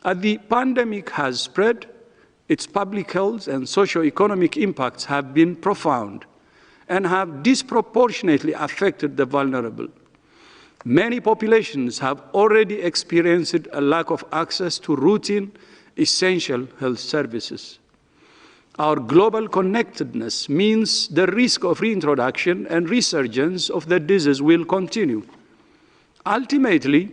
As the pandemic has spread, its public health and socio-economic impacts have been profound and have disproportionately affected the vulnerable. Many populations have already experienced a lack of access to routine, essential health services. Our global connectedness means the risk of reintroduction and resurgence of the disease will continue. Ultimately,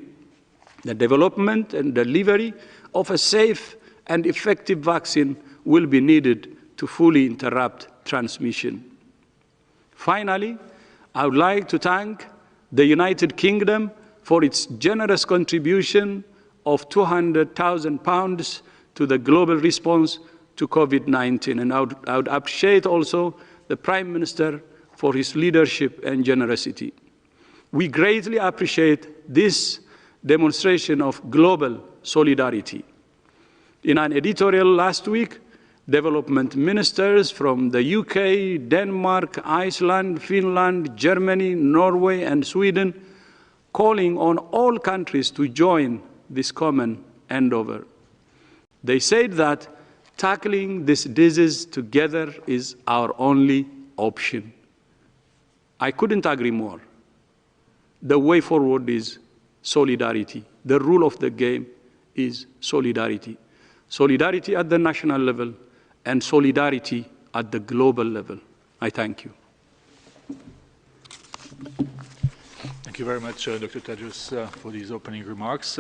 the development and delivery of a safe and effective vaccine will be needed to fully interrupt transmission. Finally, I would like to thank the United Kingdom for its generous contribution of £200,000 to the global response to COVID-19. And I would appreciate also the Prime Minister for his leadership and generosity. We greatly appreciate this demonstration of global solidarity. In an editorial last week, development ministers from the UK, Denmark, Iceland, Finland, Germany, Norway, and Sweden, calling on all countries to join this common endeavor. They said that tackling this disease together is our only option. I couldn't agree more. The way forward is solidarity. The rule of the game is solidarity. Solidarity at the national level and solidarity at the global level. I thank you. Thank you very much, Dr. Tedros, for these opening remarks.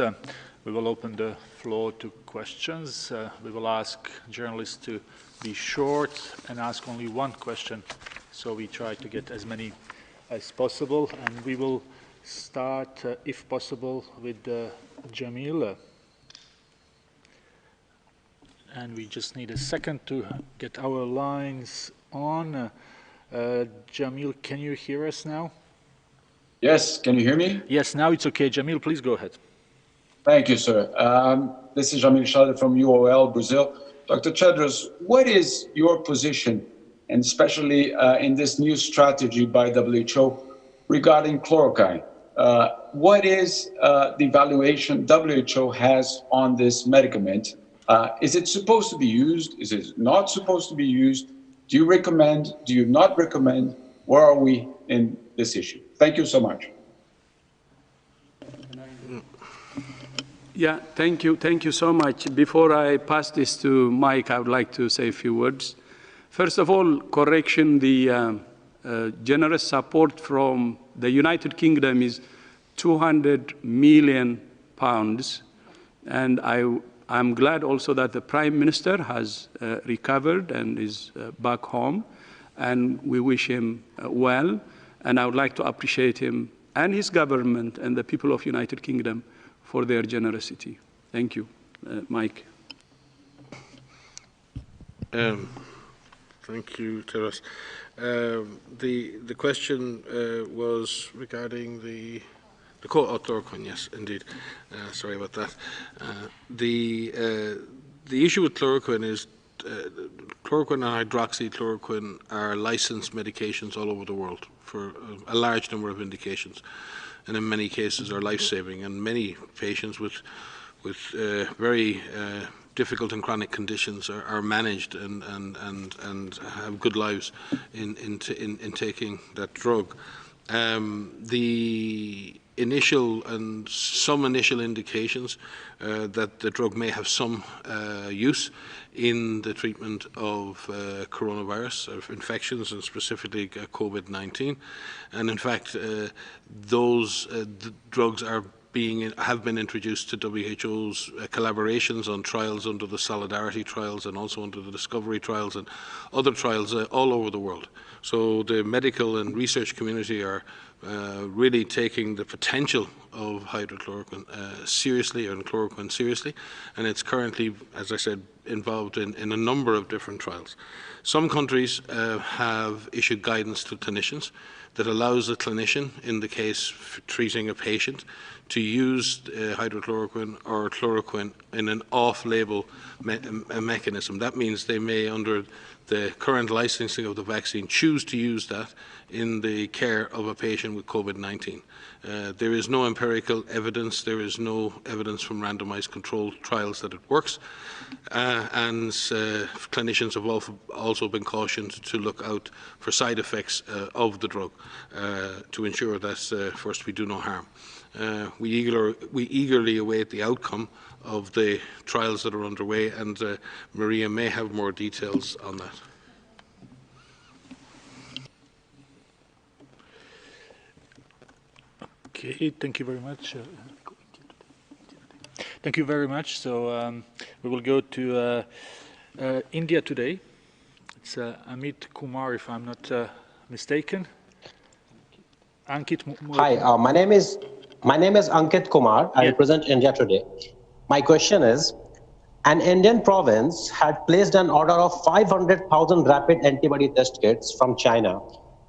We will open the floor to questions. We will ask journalists to be short and ask only one question, so we try to get as many as possible. And we will start, if possible, with Jamil. And we just need a second to get our lines on. Jamil, can you hear us now? Yes, can you hear me? Yes, now it's okay. Jamil, please go ahead. Thank you, sir. This is Jamil Shade from UOL, Brazil. Dr. Tedros, what is your position, and especially in this new strategy by WHO regarding chloroquine? What is the evaluation WHO has on this medicament? Is it supposed to be used? Is it not supposed to be used? Do you recommend? Do you not recommend? Where are we in this issue? Thank you so much. Yeah, thank you. Thank you so much. Before I pass this to Mike, I would like to say a few words. First of all, correction, the generous support from the United Kingdom is £200 million. And I'm glad also that the Prime Minister has recovered and is back home. And we wish him well. And I would like to appreciate him and his government and the people of United Kingdom for their generosity. Thank you. Mike. Thank you, Tedros. The question was regarding the chloroquine, yes, indeed. Sorry about that. The issue with chloroquine is chloroquine and hydroxychloroquine are licensed medications all over the world for a large number of indications, and in many cases are life-saving. And many patients with very difficult and chronic conditions are managed and have good lives in taking that drug. The initial and some initial indications that the drug may have some use in the treatment of coronavirus, of infections, and specifically COVID-19. And in fact, those drugs have been introduced to WHO's collaborations on trials under the Solidarity trials and also under the Discovery trials and other trials all over the world. So the medical and research community are really taking the potential of hydrochloroquine seriously, and chloroquine seriously, and it's currently, as I said, involved in a number of different trials. Some countries have issued guidance to clinicians that allows the clinician, in the case treating a patient, to use hydrochloroquine or chloroquine in an off-label mechanism. That means they may, under the current licensing of the vaccine, choose to use that in the care of a patient with COVID-19. There is no empirical evidence, there is no evidence from randomized controlled trials that it works, and clinicians have also been cautioned to look out for side effects of the drug to ensure that, first, we do no harm. We eagerly await the outcome of the trials that are underway, and Maria may have more details on that. Okay, thank you very much. Thank you very much. So we will go to India today. It's Amit Kumar, if I'm not mistaken. Ankit. Hi, my name is Ankit Kumar. I represent India today. My question is, an Indian province had placed an order of 500,000 rapid antibody test kits from China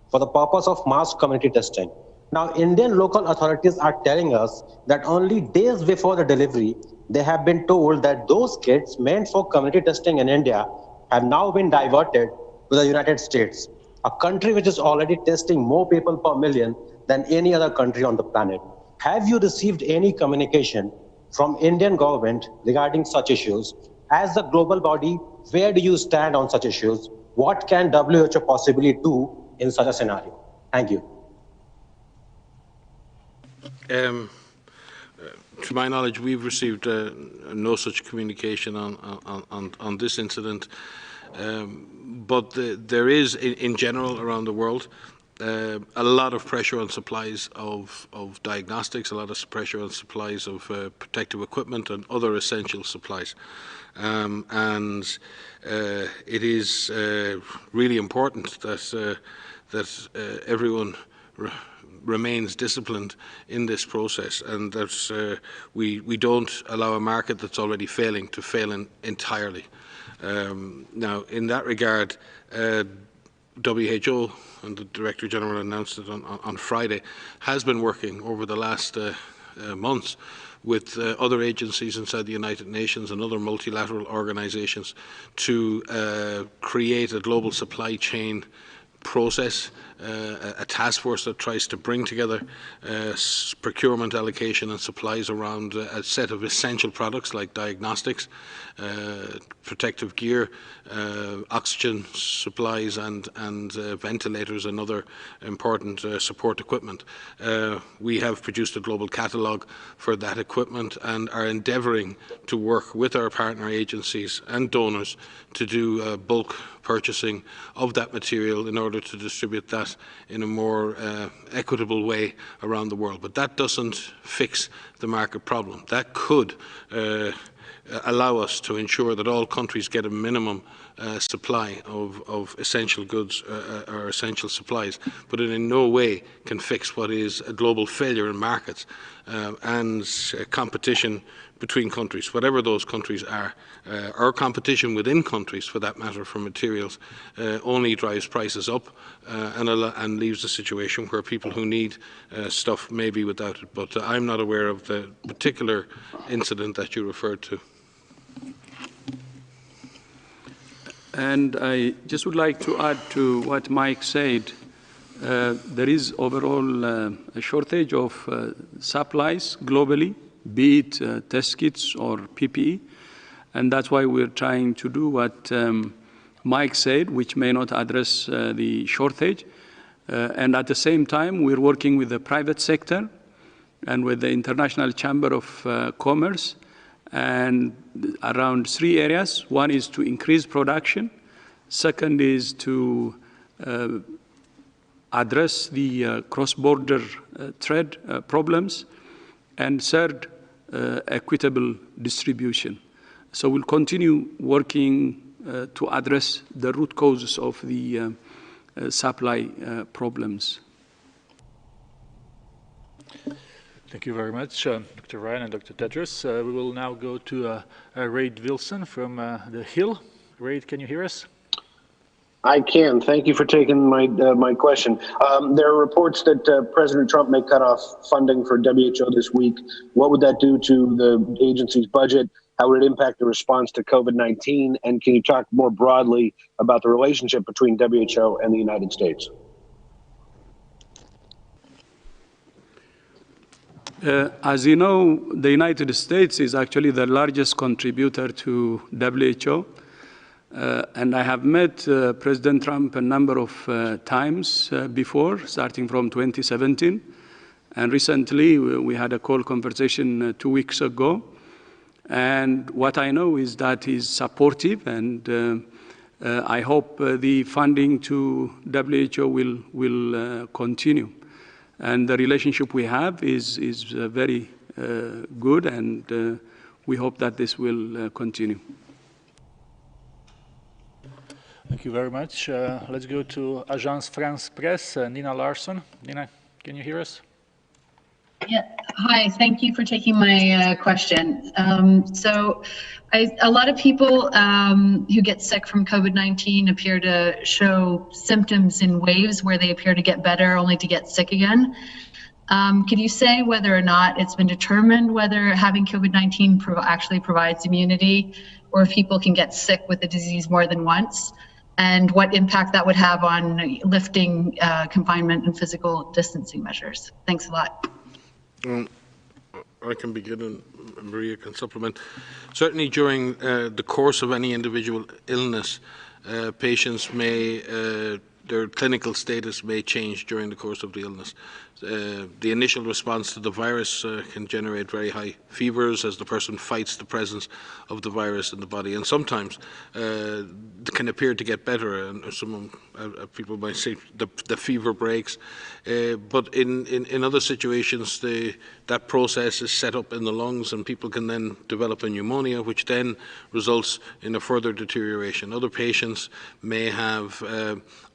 for the purpose of mass community testing. Now, Indian local authorities are telling us that only days before the delivery, they have been told that those kits meant for community testing in India have now been diverted to the United States, a country which is already testing more people per million than any other country on the planet. Have you received any communication from Indian government regarding such issues? As the global body, where do you stand on such issues? What can WHO possibly do in such a scenario? Thank you. To my knowledge, we've received no such communication on this incident, but there is, in general, around the world, a lot of pressure on supplies of diagnostics, a lot of pressure on supplies of protective equipment and other essential supplies. And it is really important that everyone remains disciplined in this process, and that we don't allow a market that's already failing to fail entirely. Now, in that regard, WHO, and the Director General announced it on Friday, has been working over the last months with other agencies inside the United Nations and other multilateral organizations to create a global supply chain process, a task force that tries to bring together procurement, allocation and supplies around a set of essential products like diagnostics, protective gear, oxygen supplies and ventilators and other important support equipment. We have produced a global catalogue for that equipment and are endeavouring to work with our partner agencies and donors to do bulk purchasing of that material in order to distribute that in a more equitable way around the world. But that doesn't fix the market problem. That could allow us to ensure that all countries get a minimum supply of essential goods or essential supplies, but it in no way can fix what is a global failure in markets and competition between countries, whatever those countries are, or competition within countries, for that matter, for materials, only drives prices up and leaves a situation where people who need stuff may be without it. But I'm not aware of the particular incident that you referred to. And I just would like to add to what Mike said. There is overall a shortage of supplies globally, be it test kits or PPE, and that's why we're trying to do what Mike said, which may not address the shortage. And at the same time, we're working with the private sector and with the International Chamber of Commerce, and around 3 areas. One is to increase production. Second is to address the cross-border trade problems. And third, equitable distribution. So we'll continue working to address the root causes of the supply problems. Thank you very much, Dr. Ryan and Dr. Tedros. We will now go to Reid Wilson from The Hill. Reid, can you hear us? I can. Thank you for taking my question. There are reports that President Trump may cut off funding for WHO this week. What would that do to the agency's budget? How would it impact the response to COVID-19? And can you talk more broadly about the relationship between WHO and the United States? As you know, the United States is actually the largest contributor to WHO. And I have met President Trump a number of times before, starting from 2017. And recently, we had a call conversation 2 weeks ago. And what I know is that he's supportive, and I hope the funding to WHO will continue. And the relationship we have is very good, and we hope that this will continue. Thank you very much. Let's go to Agence France Presse, Nina Larsson. Nina, can you hear us? Yeah. Hi, thank you for taking my question. A lot of people who get sick from COVID-19 appear to show symptoms in waves where they appear to get better only to get sick again. Could you say whether or not it's been determined whether having COVID-19 actually provides immunity, or if people can get sick with the disease more than once, and what impact that would have on lifting confinement and physical distancing measures? Thanks a lot. I can begin and Maria can supplement. Certainly during the course of any individual illness, patients may, their clinical status may change during the course of the illness. The initial response to the virus can generate very high fevers as the person fights the presence of the virus in the body, and sometimes can appear to get better, and some people might say the fever breaks, but in other situations that process is set up in the lungs, and people can then develop a pneumonia, which then results in a further deterioration. Other patients may have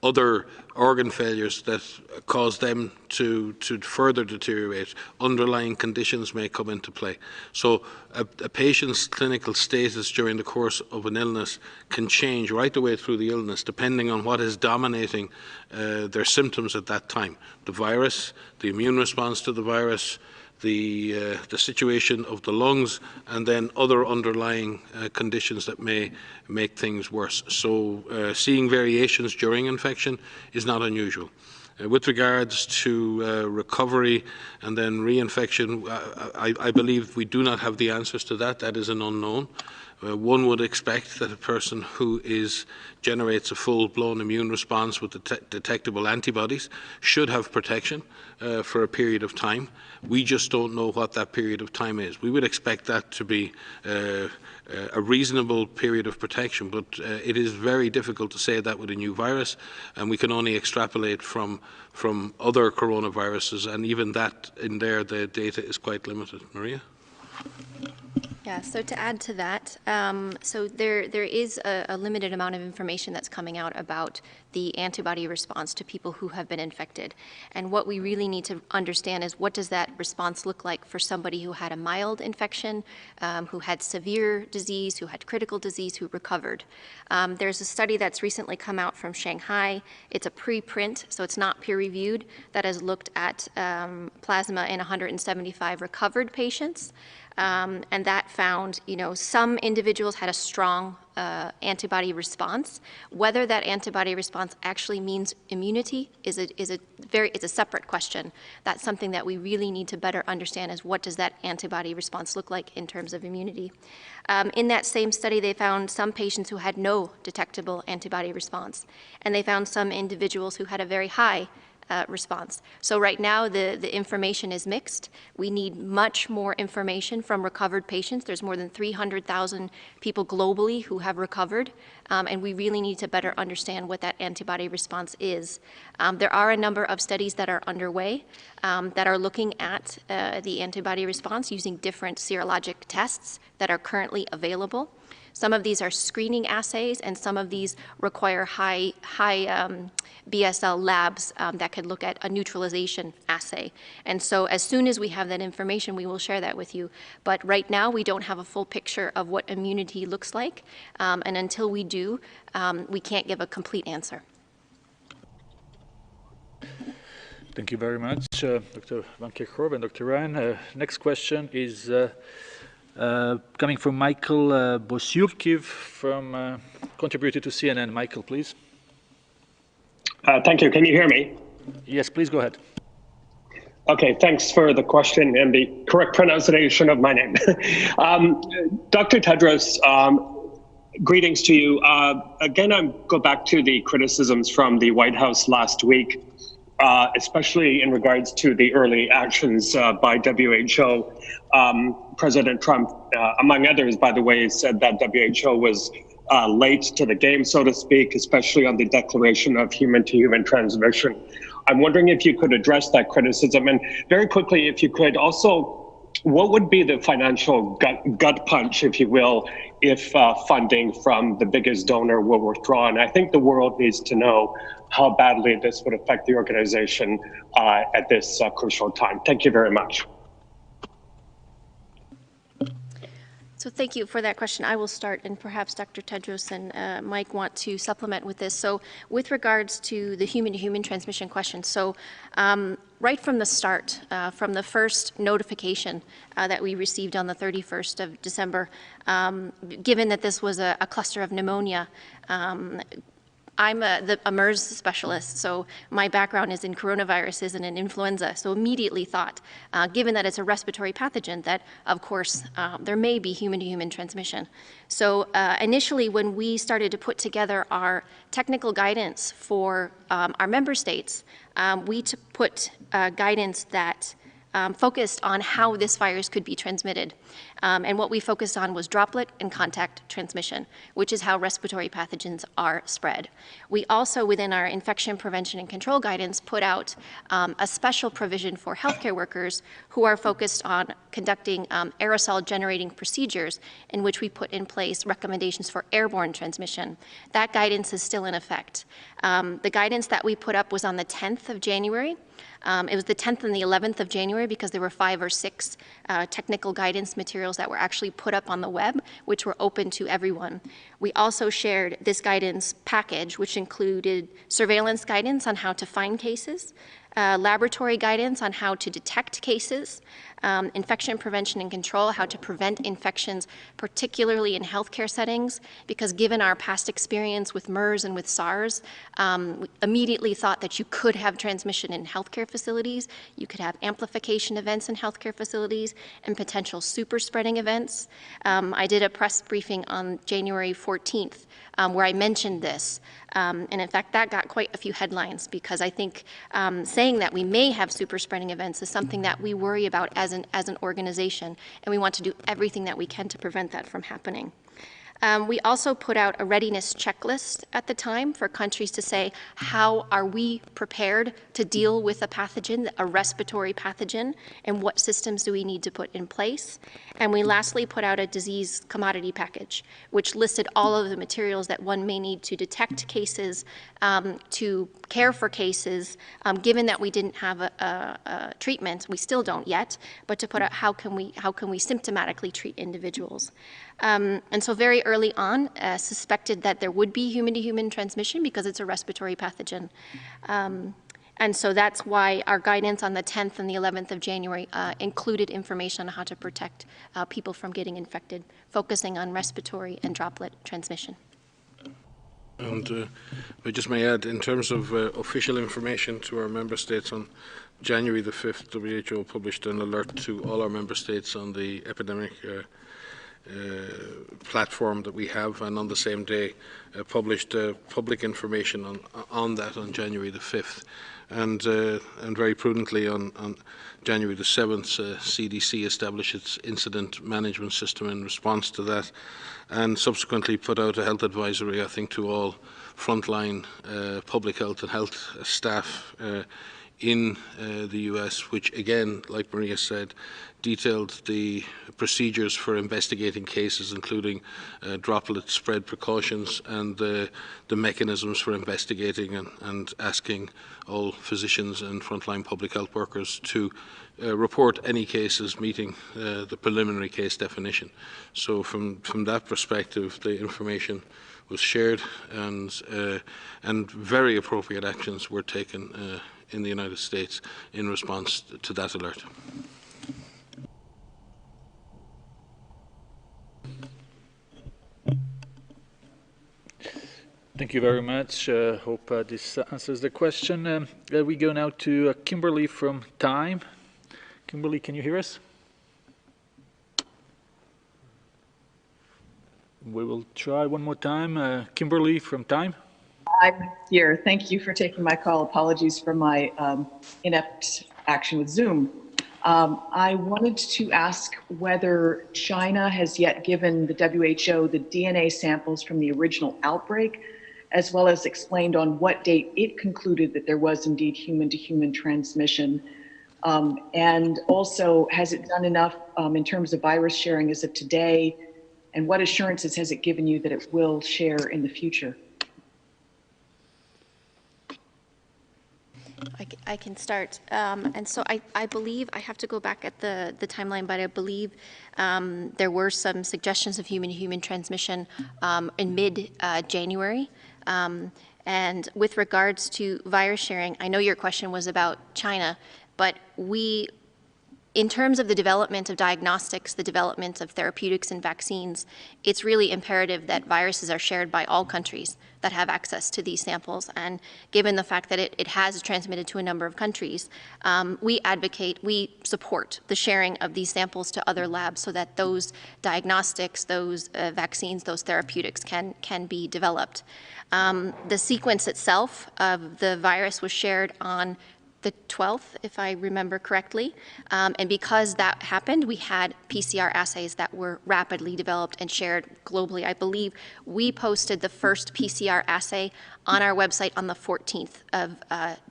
other organ failures that cause them to further deteriorate. Underlying conditions may come into play. So a patient's clinical status during the course of an illness can change right the way through the illness, depending on what is dominating their symptoms at that time. The virus, the immune response to the virus, the situation of the lungs, and then other underlying conditions that may make things worse. So seeing variations during infection is not unusual. With regards to recovery and then reinfection, I believe we do not have the answers to that. That is an unknown. One would expect that a person who generates a full-blown immune response with detectable antibodies should have protection for a period of time. We just don't know what that period of time is. We would expect that to be a reasonable period of protection, but it is very difficult to say that with a new virus, and we can only extrapolate from other coronaviruses, and even that in there, the data is quite limited. Maria? Yeah, so to add to that, so there is a limited amount of information that's coming out about the antibody response to people who have been infected. And what we really need to understand is, what does that response look like for somebody who had a mild infection, who had severe disease, who had critical disease, who recovered. There's a study that's recently come out from Shanghai. It's a preprint, so it's not peer-reviewed, that has looked at plasma in 175 recovered patients. And that found, some individuals had a strong antibody response. Whether that antibody response actually means immunity is a separate question. That's something that we really need to better understand, is what does that antibody response look like in terms of immunity. In that same study, they found some patients who had no detectable antibody response, and they found some individuals who had a very high response. So right now, the information is mixed. We need much more information from recovered patients. There's more than 300,000 people globally who have recovered, and we really need to better understand what that antibody response is. There are a number of studies that are underway that are looking at the antibody response using different serologic tests that are currently available. Some of these are screening assays, and some of these require high BSL labs that could look at a neutralization assay. And so as soon as we have that information, we will share that with you. But right now, we don't have a full picture of what immunity looks like. And until we do, we can't give a complete answer. Thank you very much, Dr. Van Kerkhove and Dr. Ryan. Next question is Coming from Michael Bosyurkiv, from contributor to CNN. Michael, please. Thank you. Can you hear me? Yes, please go ahead. Okay, thanks for the question and the correct pronunciation of my name. Dr. Tedros, greetings to you. Again, I go back to the criticisms from the White House last week, especially in regards to the early actions by WHO. President Trump, among others, by the way, said that WHO was late to the game, so to speak, especially on the declaration of human-to-human transmission. I'm wondering if you could address that criticism, and very quickly, if you could also, what would be the financial gut punch, if you will, if funding from the biggest donor will withdraw? And I think the world needs to know how badly this would affect the organization at this crucial time. Thank you very much. So thank you for that question. I will start, and perhaps Dr. Tedros and Mike want to supplement with this. So with regards to the human-to-human transmission question, so right from the start, from the first notification that we received on the 31st of December, given that this was a cluster of pneumonia, I'm a MERS specialist, so my background is in coronaviruses and in influenza. So immediately thought, given that it's a respiratory pathogen, that of course there may be human-to-human transmission. So initially, when we started to put together our technical guidance for our member states, we put guidance that focused on how this virus could be transmitted. And what we focused on was droplet and contact transmission, which is how respiratory pathogens are spread. We also, within our infection prevention and control guidance, put out a special provision for healthcare workers who are focused on conducting aerosol generating procedures, in which we put in place recommendations for airborne transmission. That guidance is still in effect. The guidance that we put up was on the 10th of January. It was the 10th and the 11th of January because there were 5 or 6 technical guidance materials that were actually put up on the web, which were open to everyone. We also shared this guidance package, which included surveillance guidance on how to find cases, laboratory guidance on how to detect cases, infection prevention and control, how to prevent infections, particularly in healthcare settings, because given our past experience with MERS and with SARS, we immediately thought that you could have transmission in healthcare facilities, you could have amplification events in healthcare facilities, and potential super spreading events. I did a press briefing on January 14th, where I mentioned this. And in fact, that got quite a few headlines, because I think saying that we may have super spreading events is something that we worry about as an organization, and we want to do everything that we can to prevent that from happening. We also put out a readiness checklist at the time for countries to say, how are we prepared to deal with a pathogen, a respiratory pathogen, and what systems do we need to put in place? And we lastly put out a disease commodity package, which listed all of the materials that one may need to detect cases, to care for cases, given that we didn't have a treatment, we still don't yet, but to put out how can we symptomatically treat individuals. And so very early on, suspected that there would be human-to-human transmission because it's a respiratory pathogen. And so that's why our guidance on the 10th and the 11th of January included information on how to protect people from getting infected, focusing on respiratory and droplet transmission. And I just may add, in terms of official information to our member states, on January the 5th, WHO published an alert to all our member states on the epidemic platform that we have, and on the same day published public information on that on January the 5th. And very prudently on January the 7th, CDC established its incident management system in response to that, and subsequently put out a health advisory, I think, to all frontline public health and health staff in the US, which again, like Maria said, detailed the procedures for investigating cases, including droplet spread precautions and the mechanisms for investigating and asking all physicians and frontline public health workers to report any cases meeting the preliminary case definition. So from that perspective, the information was shared, and very appropriate actions were taken in the United States in response to that alert. Thank you very much. Hope this answers the question. We go now to Kimberly from Time. Kimberly, can you hear us? We will try one more time. Kimberly from Time. I'm here. Thank you for taking my call. Apologies for my inept action with Zoom. I wanted to ask whether China has yet given the WHO the DNA samples from the original outbreak, as well as explained on what date it concluded that there was indeed human-to-human transmission. And also, has it done enough in terms of virus sharing as of today? And what assurances has it given you that it will share in the future? I can start. And so I believe, I have to go back at the timeline, but I believe there were some suggestions of human-to-human transmission in mid-January. And with regards to virus sharing, I know your question was about China, but in terms of the development of diagnostics, the development of therapeutics and vaccines, it's really imperative that viruses are shared by all countries that have access to these samples. And given the fact that it has transmitted to a number of countries, we support the sharing of these samples to other labs so that those diagnostics, those vaccines, those therapeutics can be developed. The sequence itself of the virus was shared on the 12th, if I remember correctly. And because that happened, we had PCR assays that were rapidly developed and shared globally. I believe we posted the first PCR assay on our website on the 14th of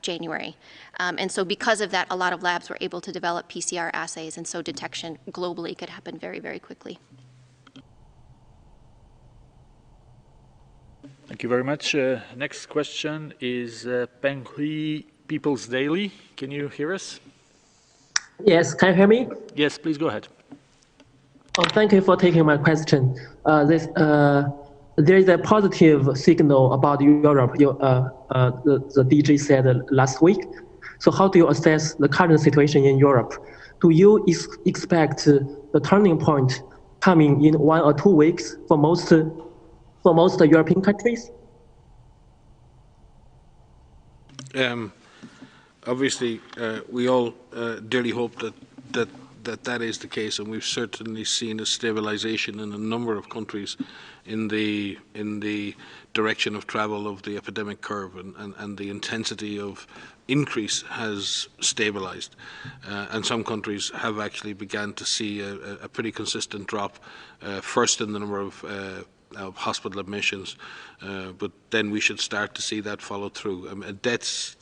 January. And so because of that, a lot of labs were able to develop PCR assays, and so detection globally could happen very, very quickly. Thank you very much. Next question is Peng Hui, People's Daily. Can you hear us? Yes, can you hear me? Yes, please go ahead. Oh, thank you for taking my question. There is a positive signal about Europe, the DG said last week. So how do you assess the current situation in Europe? Do you expect the turning point coming in 1 or 2 weeks for most European countries? Obviously, we all dearly hope that is the case, and we've certainly seen a stabilization in a number of countries in the direction of travel of the epidemic curve, and the intensity of increase has stabilized. And some countries have actually begun to see a pretty consistent drop, first in the number of hospital admissions, but then we should start to see that follow through. Deaths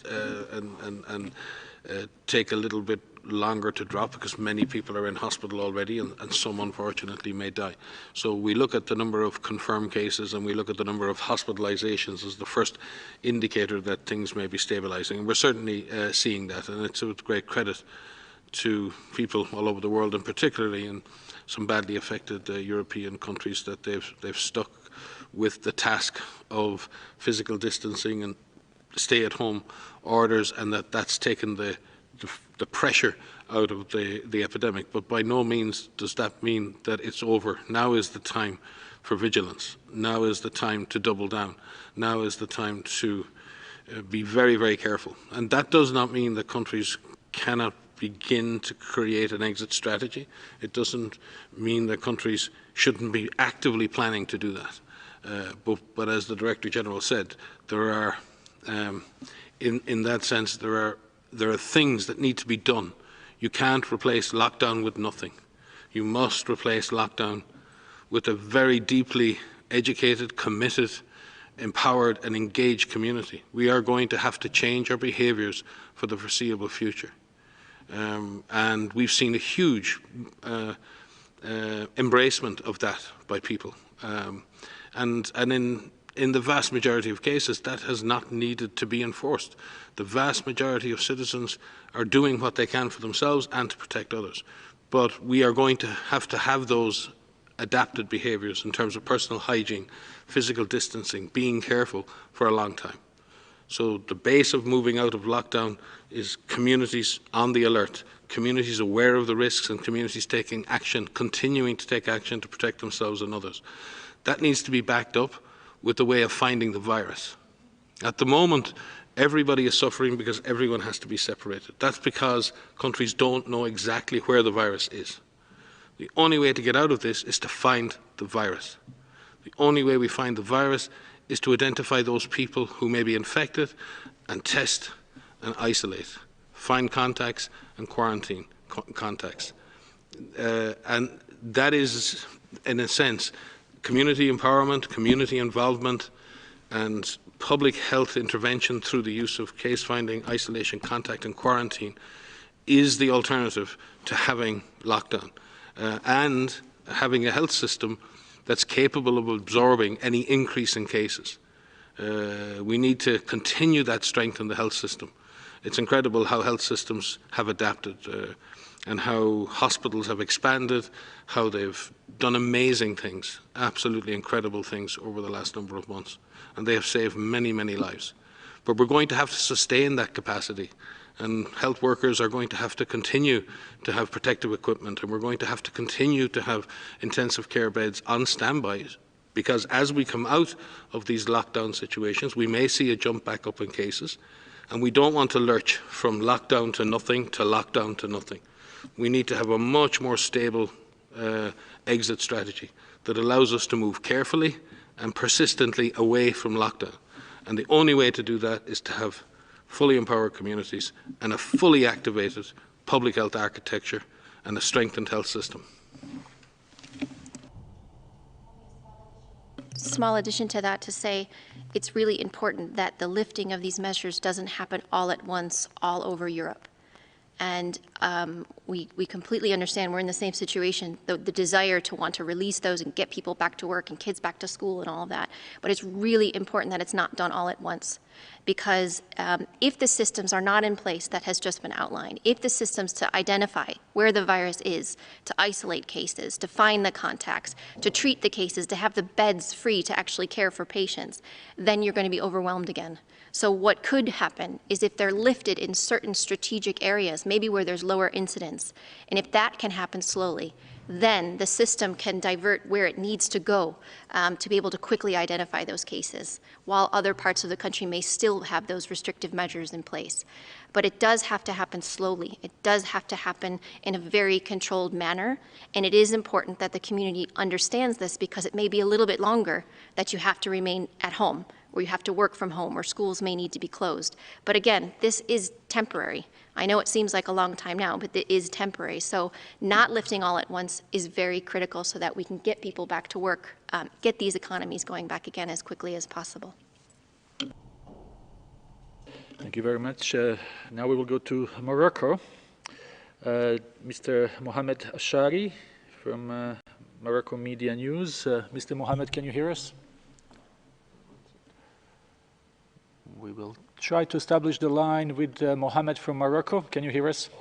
take a little bit longer to drop because many people are in hospital already, and some unfortunately may die. So we look at the number of confirmed cases and we look at the number of hospitalizations as the first indicator that things may be stabilizing. And we're certainly seeing that, and it's with great credit to people all over the world, and particularly in some badly affected European countries, that they've stuck with the task of physical distancing and stay-at-home orders, and that's taken the pressure out of the epidemic. But by no means does that mean that it's over. Now is the time for vigilance. Now is the time to double down. Now is the time to be very, very careful. And that does not mean that countries cannot begin to create an exit strategy. It doesn't mean that countries shouldn't be actively planning to do that. But as the Director General said, there are, in that sense, there are things that need to be done. You can't replace lockdown with nothing. You must replace lockdown with a very deeply educated, committed, empowered and engaged community. We are going to have to change our behaviours for the foreseeable future. And we've seen a huge embracement of that by people. And in the vast majority of cases, that has not needed to be enforced. The vast majority of citizens are doing what they can for themselves and to protect others. But we are going to have those adapted behaviours in terms of personal hygiene, physical distancing, being careful for a long time. So the base of moving out of lockdown is communities on the alert, communities aware of the risks, and communities taking action, continuing to take action to protect themselves and others. That needs to be backed up with the way of finding the virus. At the moment, everybody is suffering because everyone has to be separated. That's because countries don't know exactly where the virus is. The only way to get out of this is to find the virus. The only way we find the virus is to identify those people who may be infected and test and isolate, find contacts and quarantine contacts. And that is, in a sense, community empowerment, community involvement, and public health intervention through the use of case finding, isolation, contact and quarantine is the alternative to having lockdown and having a health system that's capable of absorbing any increase in cases. We need to continue that strength in the health system. It's incredible how health systems have adapted and how hospitals have expanded, how they've done amazing things, absolutely incredible things over the last number of months. And they have saved many, many lives. But we're going to have to sustain that capacity. And health workers are going to have to continue to have protective equipment, and we're going to have to continue to have intensive care beds on standby, because as we come out of these lockdown situations, we may see a jump back up in cases, and we don't want to lurch from lockdown to nothing to lockdown to nothing. We need to have a much more stable exit strategy that allows us to move carefully and persistently away from lockdown. And the only way to do that is to have fully empowered communities and a fully activated public health architecture and a strengthened health system. Small addition to that to say it's really important that the lifting of these measures doesn't happen all at once all over Europe. And we completely understand we're in the same situation, the desire to want to release those and get people back to work and kids back to school and all of that. But it's really important that it's not done all at once. Because if the systems are not in place that has just been outlined, if the systems to identify where the virus is, to isolate cases, to find the contacts, to treat the cases, to have the beds free to actually care for patients, then you're going to be overwhelmed again. So what could happen is if they're lifted in certain strategic areas, maybe where there's lower incidence, and if that can happen slowly, then the system can divert where it needs to go to be able to quickly identify those cases, while other parts of the country may still have those restrictive measures in place. But it does have to happen slowly. It does have to happen in a very controlled manner, and it is important that the community understands this, because it may be a little bit longer that you have to remain at home, or you have to work from home, or schools may need to be closed. But again, this is temporary. I know it seems like a long time now, but it is temporary. So not lifting all at once is very critical so that we can get people back to work, get these economies going back again as quickly as possible. Thank you very much. Now we will go to Morocco. Mr. Mohamed Ashari from Morocco Media News. Mr. Mohamed, can you hear us? We will try to establish the line with Mohamed from Morocco. Can you hear us?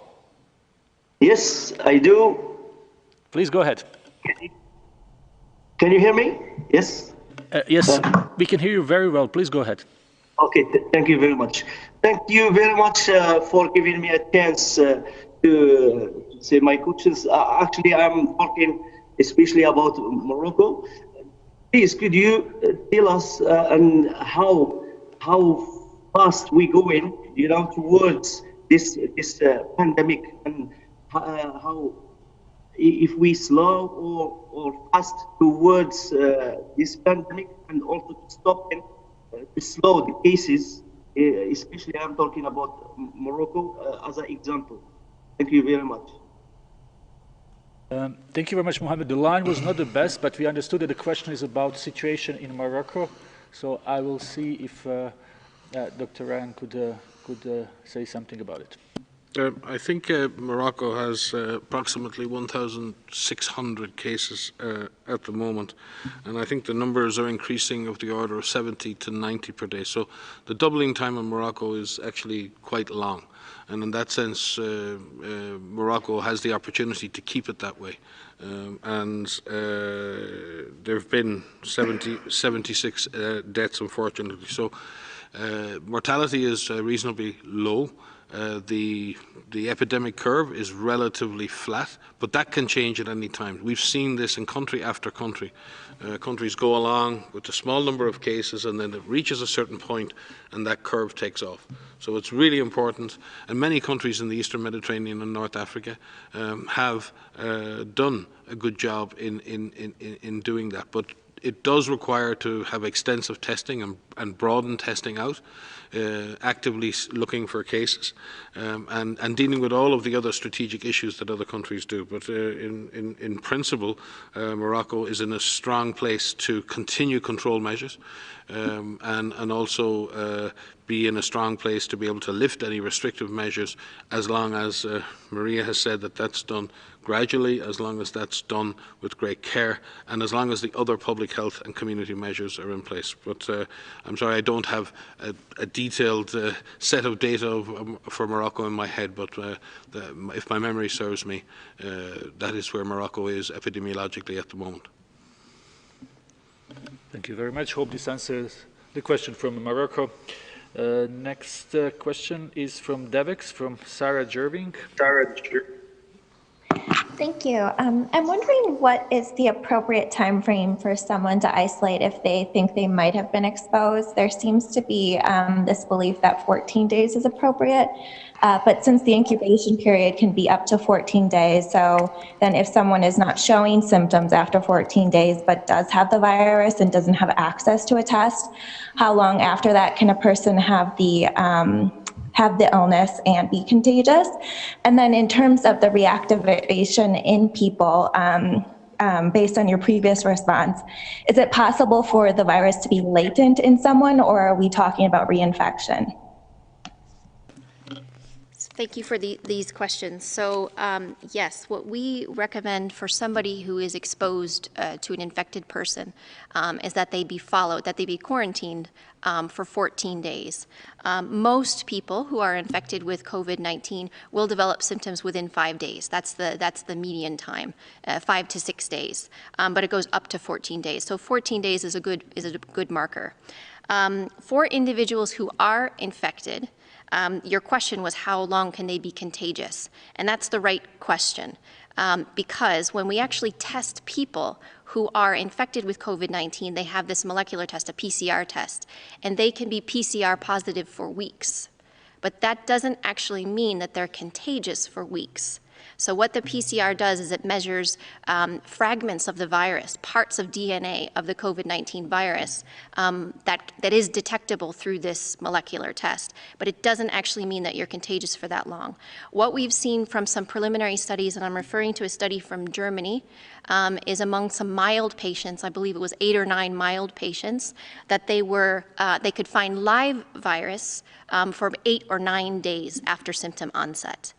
Yes, I do. Please go ahead. Can you hear me? Yes? Yes, we can hear you very well. Please go ahead. Okay, thank you very much. Thank you very much for giving me a chance to say my questions. Actually, I'm talking especially about Morocco. Please, could you tell us how fast we going, towards this pandemic, and how if we slow or fast towards this pandemic, and also to stop and to slow the cases, especially I'm talking about Morocco as an example. Thank you very much. Thank you very much, Mohammed. The line was not the best, but we understood that the question is about situation in Morocco. So I will see if Dr. Ryan could say something about it. I think Morocco has approximately 1,600 cases at the moment, and I think the numbers are increasing of the order of 70 to 90 per day. So the doubling time in Morocco is actually quite long, and in that sense, Morocco has the opportunity to keep it that way. There have been 76 deaths, unfortunately. So mortality is reasonably low. the epidemic curve is relatively flat, but that can change at any time. We've seen this in country after country. Countries go along with a small number of cases, and then it reaches a certain point and that curve takes off. So it's really important, and many countries in the Eastern Mediterranean and North Africa have done a good job in doing that. But it does require to have extensive testing and broaden testing out, actively looking for cases, and dealing with all of the other strategic issues that other countries do. But in principle, Morocco is in a strong place to continue control measures, and also be in a strong place to be able to lift any restrictive measures, as long as Maria has said that that's done gradually, as long as that's done with great care, and as long as the other public health and community measures are in place. But I'm sorry, I don't have a detailed set of data for Morocco in my head, but if my memory serves me, that is where Morocco is epidemiologically at the moment. Thank you very much. Hope this answers the question from Morocco. Next question is from Devex, from Sarah Jerving. Thank you. I'm wondering what is the appropriate time frame for someone to isolate if they think they might have been exposed. There seems to be this belief that 14 days is appropriate, but since the incubation period can be up to 14 days, so then if someone is not showing symptoms after 14 days but does have the virus and doesn't have access to a test, how long after that can a person have the illness and be contagious? And then in terms of the reactivation in people, based on your previous response, is it possible for the virus to be latent in someone, or are we talking about reinfection? Thank you for these questions. So yes, what we recommend for somebody who is exposed to an infected person is that they be followed, that they be quarantined for 14 days. Most people who are infected with COVID-19 will develop symptoms within 5 days. That's the median time, 5 to 6 days. But it goes up to 14 days. So 14 days is a good marker. For individuals who are infected, your question was how long can they be contagious? And that's the right question, because when we actually test people who are infected with COVID-19, they have this molecular test, a PCR test, and they can be PCR positive for weeks. But that doesn't actually mean that they're contagious for weeks. So what the PCR does is it measures fragments of the virus, parts of DNA of the COVID-19 virus that is detectable through this molecular test, but it doesn't actually mean that you're contagious for that long. What we've seen from some preliminary studies, and I'm referring to a study from Germany, is among some mild patients, I believe it was 8 or 9 mild patients, that they could find live virus for 8 or 9 days after symptom onset.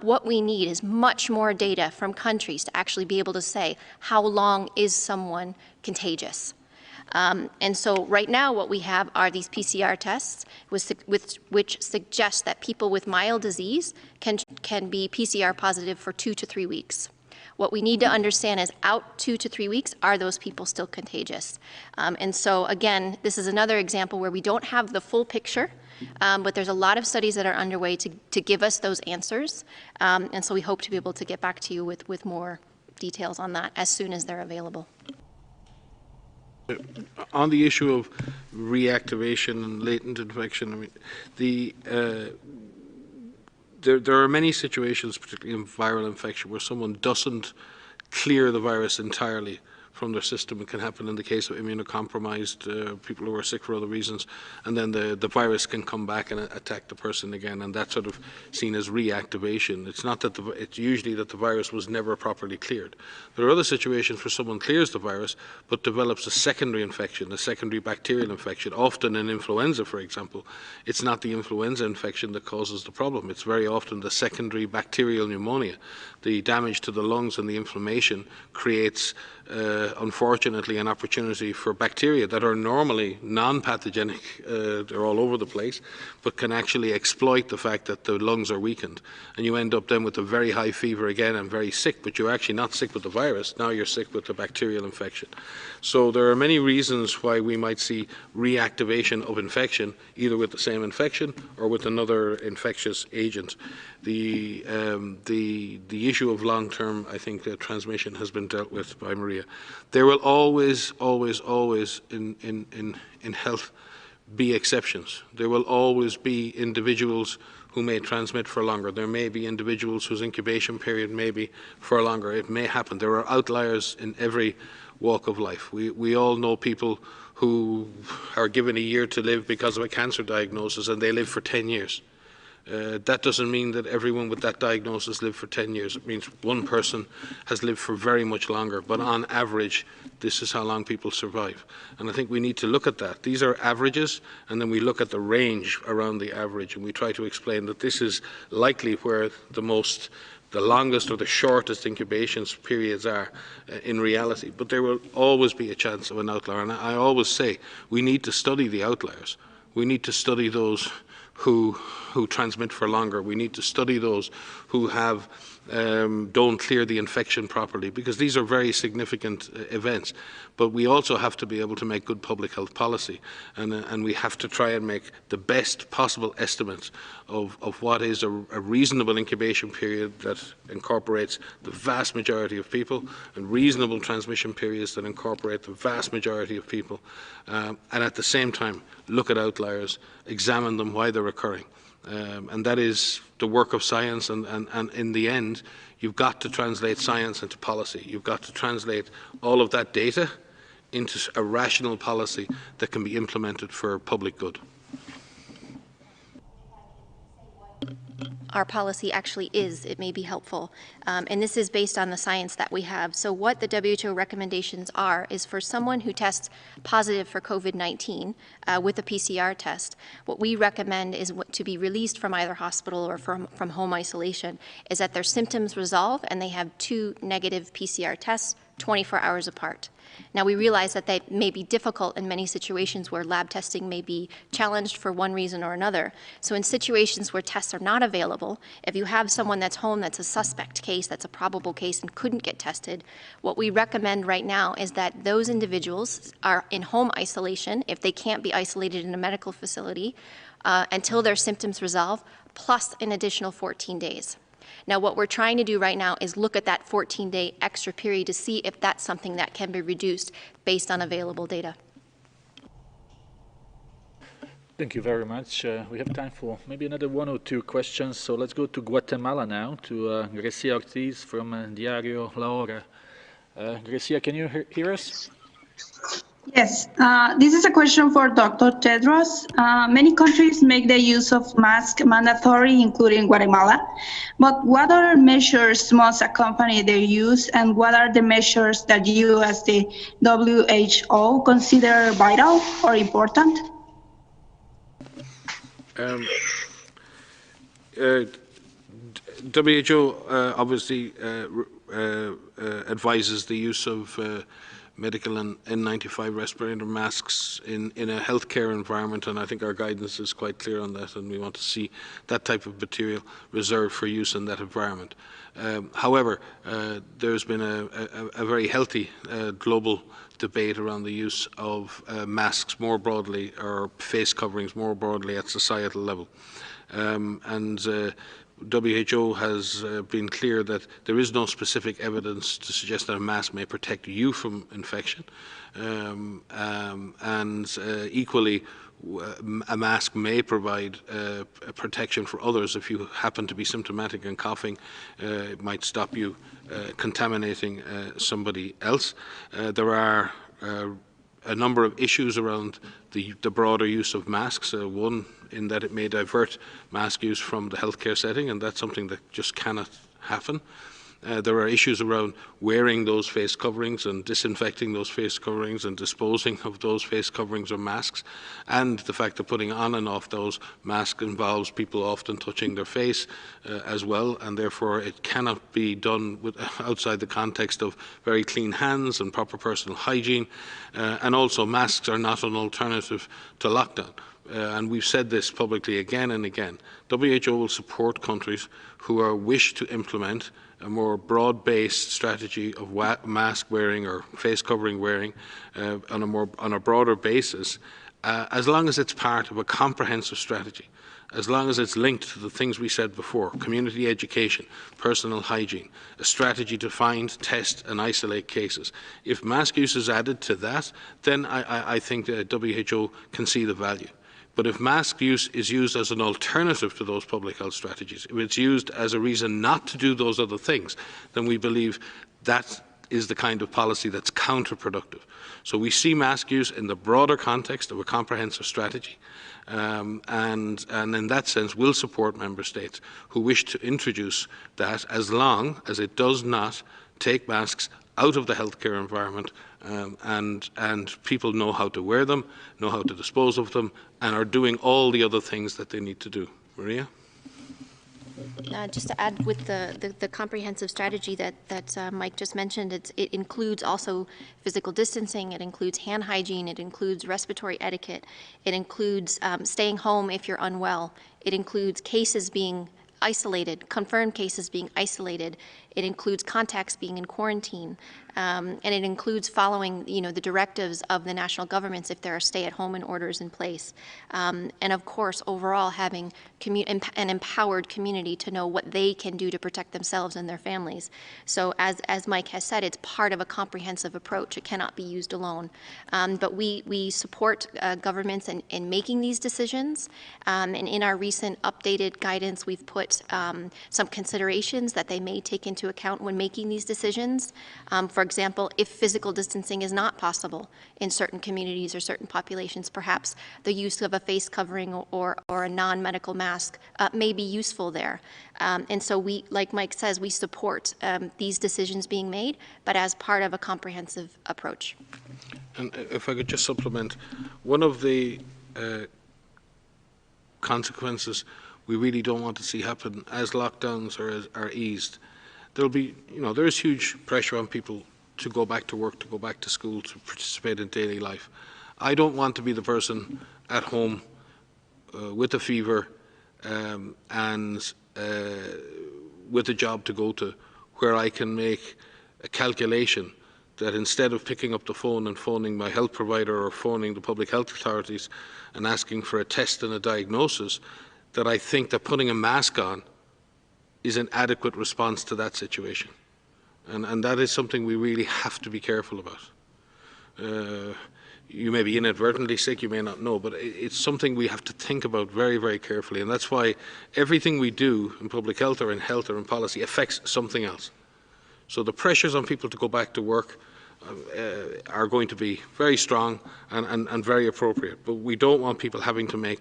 What we need is much more data from countries to actually be able to say how long is someone contagious. And so right now what we have are these PCR tests which suggest that people with mild disease can be PCR positive for 2 to 3 weeks. What we need to understand is out 2 to 3 weeks, are those people still contagious? And so again, this is another example where we don't have the full picture, but there's a lot of studies that are underway to give us those answers. And so we hope to be able to get back to you with more details on that as soon as they're available. On the issue of reactivation and latent infection, I mean, there are many situations, particularly in viral infection, where someone doesn't clear the virus entirely from their system. It can happen in the case of immunocompromised people who are sick for other reasons, and then the virus can come back and attack the person again, and that's sort of seen as reactivation. It's not that it's usually that the virus was never properly cleared. There are other situations where someone clears the virus but develops a secondary infection, a secondary bacterial infection, often in influenza, for example. It's not the influenza infection that causes the problem. It's very often the secondary bacterial pneumonia. The damage to the lungs and the inflammation creates unfortunately, an opportunity for bacteria that are normally non-pathogenic, they're all over the place, but can actually exploit the fact that the lungs are weakened. And you end up then with a very high fever again and very sick, but you're actually not sick with the virus, now you're sick with the bacterial infection. So there are many reasons why we might see reactivation of infection, either with the same infection or with another infectious agent. The issue of long-term, I think, transmission has been dealt with by Maria. There will always in health be exceptions. There will always be individuals who may transmit for longer. There may be individuals whose incubation period may be for longer. It may happen. There are outliers in every walk of life. We all know people who are given a year to live because of a cancer diagnosis and they live for 10 years. That doesn't mean that everyone with that diagnosis lived for 10 years. It means one person has lived for very much longer, but on average, this is how long people survive. And I think we need to look at that. These are averages, and then we look at the range around the average, and we try to explain that this is likely where the longest or the shortest incubation periods are in reality. But there will always be a chance of an outlier. And I always say we need to study the outliers. We need to study those who transmit for longer. We need to study those who have don't clear the infection properly, because these are very significant events. But we also have to be able to make good public health policy, and we have to try and make the best possible estimates of what is a reasonable incubation period that incorporates the vast majority of people, and reasonable transmission periods that incorporate the vast majority of people, and at the same time look at outliers, examine them, why they're occurring. And that is the work of science, and in the end, you've got to translate science into policy. You've got to translate all of that data into a rational policy that can be implemented for public good. Our policy actually is. It may be helpful. And this is based on the science that we have. So what the WHO recommendations are is for someone who tests positive for COVID-19 with a PCR test, what we recommend is to be released from either hospital or from home isolation is that their symptoms resolve and they have 2 negative PCR tests 24 hours apart. Now, we realize that they may be difficult in many situations where lab testing may be challenged for one reason or another. So in situations where tests are not available, if you have someone that's home that's a suspect case, that's a probable case and couldn't get tested, what we recommend right now is that those individuals are in home isolation if they can't be isolated in a medical facility until their symptoms resolve, plus an additional 14 days. Now, what we're trying to do right now is look at that 14-day extra period to see if that's something that can be reduced based on available data. Thank you very much. We have time for maybe another 1 or 2 questions. So let's go to Guatemala now, to Grecia Ortiz from Diario La Hora. Grecia, can you hear us? Yes, this is a question for Dr. Tedros. Many countries make the use of masks mandatory, including Guatemala. But what other measures must accompany their use, and what are the measures that you, as the WHO, consider vital or important? WHO obviously advises the use of medical and N95 respirator masks in a healthcare environment, and I think our guidance is quite clear on that, and we want to see that type of material reserved for use in that environment. However, there's been a very healthy global debate around the use of masks more broadly, or face coverings more broadly at societal level. WHO has been clear that there is no specific evidence to suggest that a mask may protect you from infection, equally a mask may provide a protection for others. If you happen to be symptomatic and coughing, it might stop you contaminating somebody else. There are a number of issues around the broader use of masks. One, in that it may divert mask use from the healthcare setting, and that's something that just cannot happen. There are issues around wearing those face coverings and disinfecting those face coverings and disposing of those face coverings or masks, and the fact that putting on and off those masks involves people often touching their face as well, and therefore it cannot be done outside the context of very clean hands and proper personal hygiene. And also masks are not an alternative to lockdown. And we've said this publicly again and again. WHO will support countries who wish to implement a more broad-based strategy of mask wearing or face covering wearing on a broader basis, as long as it's part of a comprehensive strategy, as long as it's linked to the things we said before: community education, personal hygiene, a strategy to find, test and isolate cases. If mask use is added to that, then I think that WHO can see the value. But if mask use is used as an alternative to those public health strategies, if it's used as a reason not to do those other things, then we believe that is the kind of policy that's counterproductive. So we see mask use in the broader context of a comprehensive strategy, and in that sense we'll support member states who wish to introduce that, as long as it does not take masks out of the healthcare environment, and people know how to wear them, know how to dispose of them, and are doing all the other things that they need to do. Maria? Just to add, with the comprehensive strategy that Mike just mentioned, it includes also physical distancing, it includes hand hygiene, it includes respiratory etiquette, it includes staying home if you're unwell, it includes cases being isolated, confirmed cases being isolated, it includes contacts being in quarantine, and it includes following, the directives of the national governments if there are stay-at-home orders in place, and of course, overall having an empowered community to know what they can do to protect themselves and their families. So, as Mike has said, it's part of a comprehensive approach. It cannot be used alone. But we support governments in making these decisions, and in our recent updated guidance, we've put some considerations that they may take into account when making these decisions. For example, if physical distancing is not possible in certain communities or certain populations, perhaps the use of a face covering or a non-medical mask may be useful there. And so we, like Mike says, we support these decisions being made, but as part of a comprehensive approach. And if I could just supplement, one of the consequences we really don't want to see happen as lockdowns are eased, there'll be, there is huge pressure on people to go back to work, to go back to school, to participate in daily life. I don't want to be the person at home with a fever and with a job to go to, where I can make a calculation that instead of picking up the phone and phoning my health provider or phoning the public health authorities and asking for a test and a diagnosis, that I think that putting a mask on is an adequate response to that situation. And that is something we really have to be careful about. You may be inadvertently sick, you may not know, but it's something we have to think about very, very carefully. And that's why everything we do in public health or in policy affects something else. So the pressures on people to go back to work are going to be very strong and very appropriate. But we don't want people having to make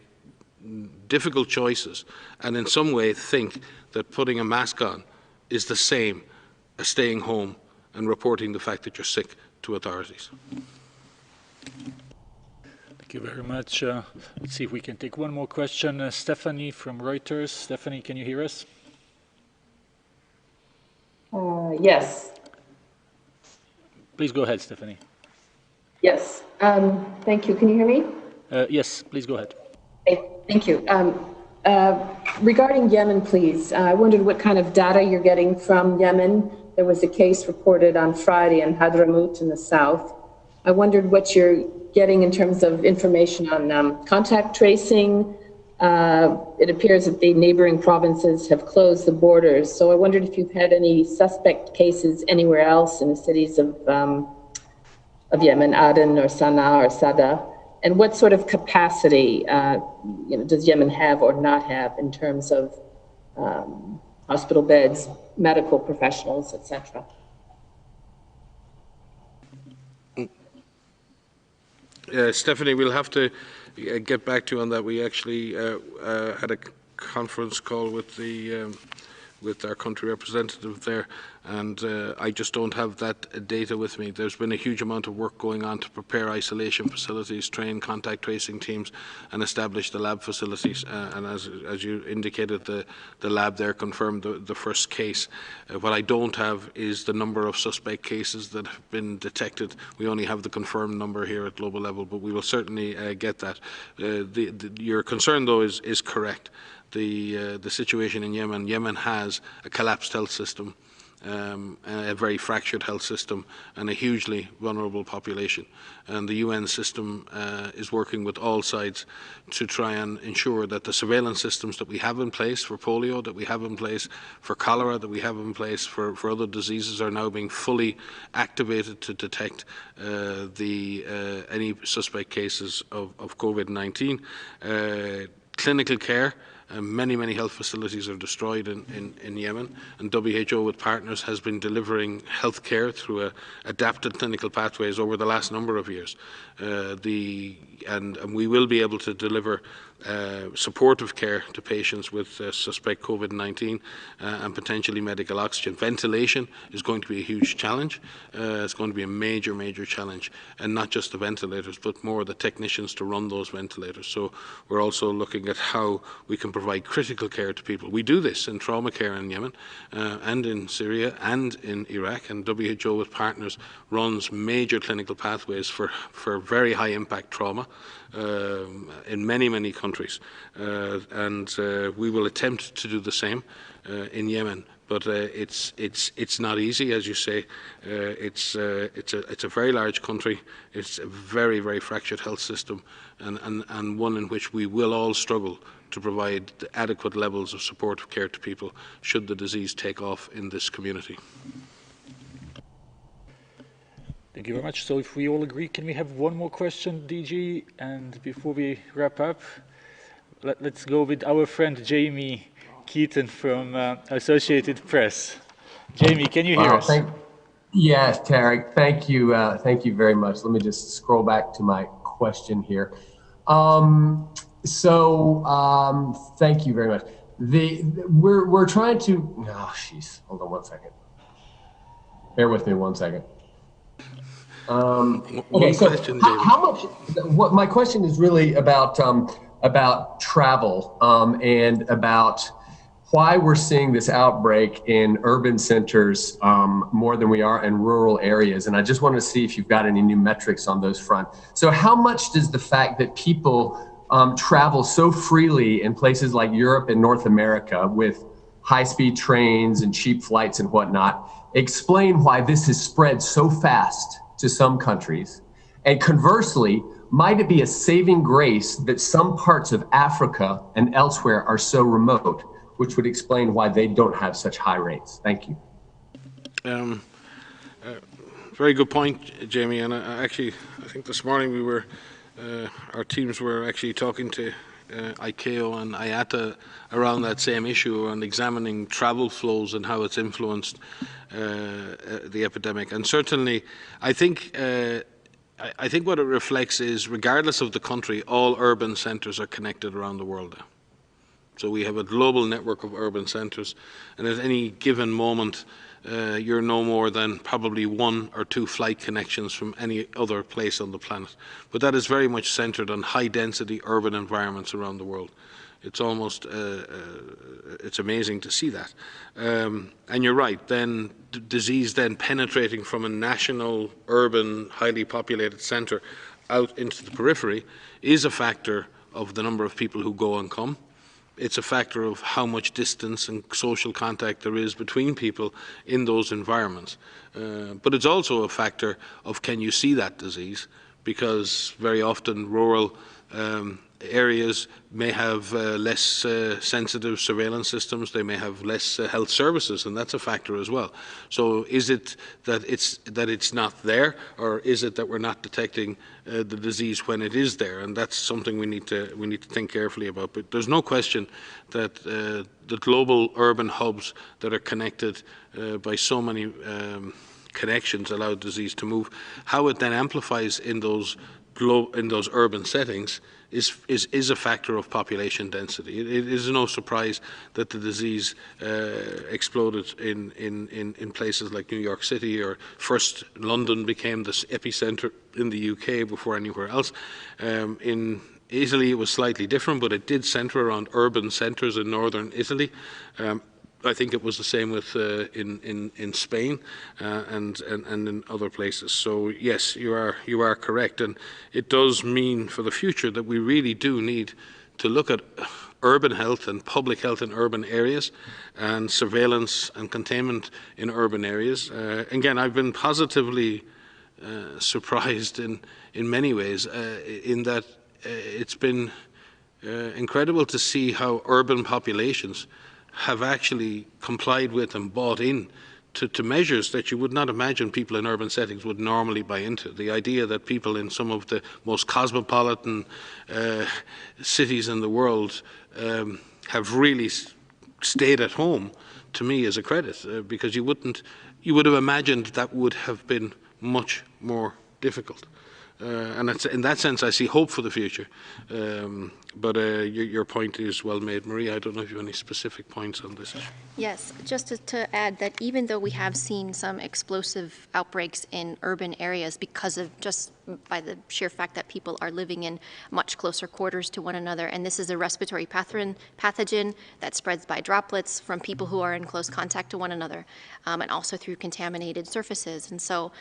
difficult choices and in some way think that putting a mask on is the same as staying home and reporting the fact that you're sick to authorities. Thank you very much. Let's see if we can take one more question. Stephanie from Reuters. Stephanie, can you hear us? Yes. Please go ahead, Stephanie. Yes. Thank you. Can you hear me? Yes, please go ahead. Okay, thank you. Regarding Yemen, please, I wondered what kind of data you're getting from Yemen. There was a case reported on Friday in Hadramaut in the south. I wondered what you're getting in terms of information on contact tracing. It appears that the neighboring provinces have closed the borders. So I wondered if you've had any suspect cases anywhere else in the cities of Yemen, Aden or Sana'a or Sada. And what sort of capacity does Yemen have or not have in terms of hospital beds, medical professionals, etc.? Stephanie, we'll have to get back to you on that. We actually had a conference call with the with our country representative there, and I just don't have that data with me. There's been a huge amount of work going on to prepare isolation facilities, train contact tracing teams, and establish the lab facilities. And as you indicated, the lab there confirmed the first case. What I don't have is the number of suspect cases that have been detected. We only have the confirmed number here at global level, but we will certainly get that. Your concern, though, is correct. The situation in Yemen has a collapsed health system, a very fractured health system, and a hugely vulnerable population. And the UN system is working with all sides to try and ensure that the surveillance systems that we have in place for polio, that we have in place for cholera, that we have in place for other diseases are now being fully activated to detect any suspect cases of COVID-19. Clinical care. Many health facilities are destroyed in Yemen, and WHO with partners has been delivering health care through adapted clinical pathways over the last number of years. And we will be able to deliver supportive care to patients with suspect COVID-19 and potentially medical oxygen. Ventilation is going to be a huge challenge. It's going to be a major challenge, and not just the ventilators, but more the technicians to run those ventilators. So we're also looking at how we can provide critical care to people. We do this in trauma care in Yemen and in Syria and in Iraq, and WHO with partners runs major clinical pathways for very high impact trauma in many countries, and we will attempt to do the same in Yemen. But it's not easy, as you say. It's a very large country. It's a very fractured health system, and one in which we will all struggle to provide the adequate levels of supportive care to people should the disease take off in this community. Thank you very much. So if we all agree, can we have one more question, DG? And before we wrap up, let's go with our friend Jamie Keaton from Associated Press. Jamie, can you hear us? Yes, Tarek, thank you very much. Let me just scroll back to my question here. Thank you very much. We're trying to, hold on one second. Bear with me 1 second. Okay, so how much, my question is really about travel and about why we're seeing this outbreak in urban centers more than we are in rural areas. And I just want to see if you've got any new metrics on those front. So how much does the fact that people travel so freely in places like Europe and North America with high-speed trains and cheap flights and whatnot explain why this has spread so fast to some countries? And conversely, might it be a saving grace that some parts of Africa and elsewhere are so remote, which would explain why they don't have such high rates? Thank you. Very good point, Jamie. And I think this morning we were, our teams were actually talking to ICAO and IATA around that same issue, and examining travel flows and how it's influenced the epidemic. And certainly, I think what it reflects is, regardless of the country, all urban centres are connected around the world now. So we have a global network of urban centres, and at any given moment, you're no more than probably 1 or 2 flight connections from any other place on the planet. But that is very much centred on high-density urban environments around the world. It's almost, it's amazing to see that. And you're right, then disease then penetrating from a national, urban, highly populated centre out into the periphery is a factor of the number of people who go and come. It's a factor of how much distance and social contact there is between people in those environments. But it's also a factor of, can you see that disease? Because very often rural areas may have less sensitive surveillance systems, they may have less health services, and that's a factor as well. So is it that it's not there, or is it that we're not detecting the disease when it is there? And that's something we need to think carefully about. But there's no question that the global urban hubs that are connected by so many connections allow disease to move. How it then amplifies in those in those urban settings is a factor of population density. It is no surprise that the disease exploded in places like New York City, or first London became the epicenter in the UK before anywhere else. In Italy, it was slightly different, but it did center around urban centers in northern Italy. I think it was the same with in Spain and in other places. So yes, you are correct, and it does mean for the future that we really do need to look at urban health and public health in urban areas, and surveillance and containment in urban areas. Again, I've been positively surprised in many ways in that it's been incredible to see how urban populations have actually complied with and bought in to measures that you would not imagine people in urban settings would normally buy into. The idea that people in some of the most cosmopolitan cities in the world have really stayed at home, to me, is a credit, because you would have imagined that would have been much more difficult. And in that sense, I see hope for the future. But your point is well made. Maria, I don't know if you have any specific points on this issue. Yes, just to add that even though we have seen some explosive outbreaks in urban areas because of just by the sheer fact that people are living in much closer quarters to one another, and this is a respiratory pathogen that spreads by droplets from people who are in close contact to one another, and also through contaminated surfaces. And so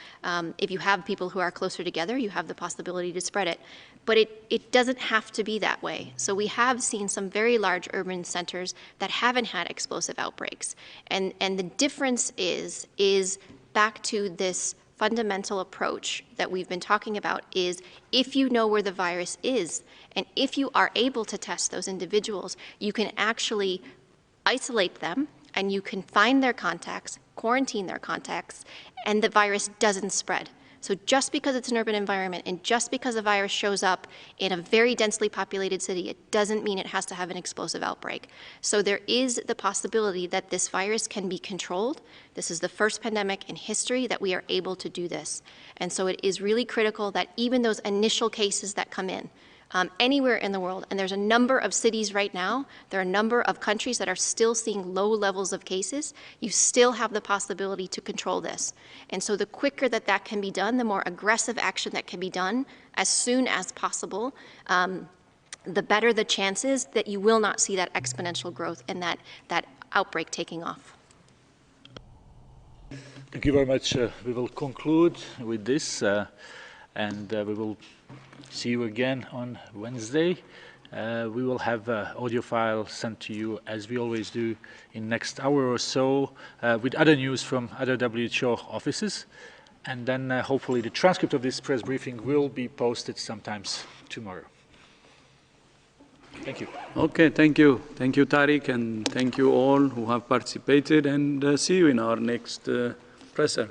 if you have people who are closer together, you have the possibility to spread it. But it doesn't have to be that way. So we have seen some very large urban centers that haven't had explosive outbreaks. And the difference is back to this fundamental approach that we've been talking about, is if you know where the virus is, and if you are able to test those individuals, you can actually isolate them, and you can find their contacts, quarantine their contacts, and the virus doesn't spread. So just because it's an urban environment and just because a virus shows up in a very densely populated city, it doesn't mean it has to have an explosive outbreak. So there is the possibility that this virus can be controlled. This is the first pandemic in history that we are able to do this. And so it is really critical that even those initial cases that come in, anywhere in the world, and there's a number of cities right now, there are a number of countries that are still seeing low levels of cases, you still have the possibility to control this. And so the quicker that that can be done, the more aggressive action that can be done as soon as possible, the better the chances that you will not see that exponential growth and that outbreak taking off. Thank you very much. We will conclude with this, and we will see you again on Wednesday. We will have an audio file sent to you, as we always do, in next hour or so, with other news from other WHO offices. And then hopefully the transcript of this press briefing will be posted sometimes tomorrow. Thank you. Okay, thank you. Thank you, Tariq, and thank you all who have participated, and see you in our next presser.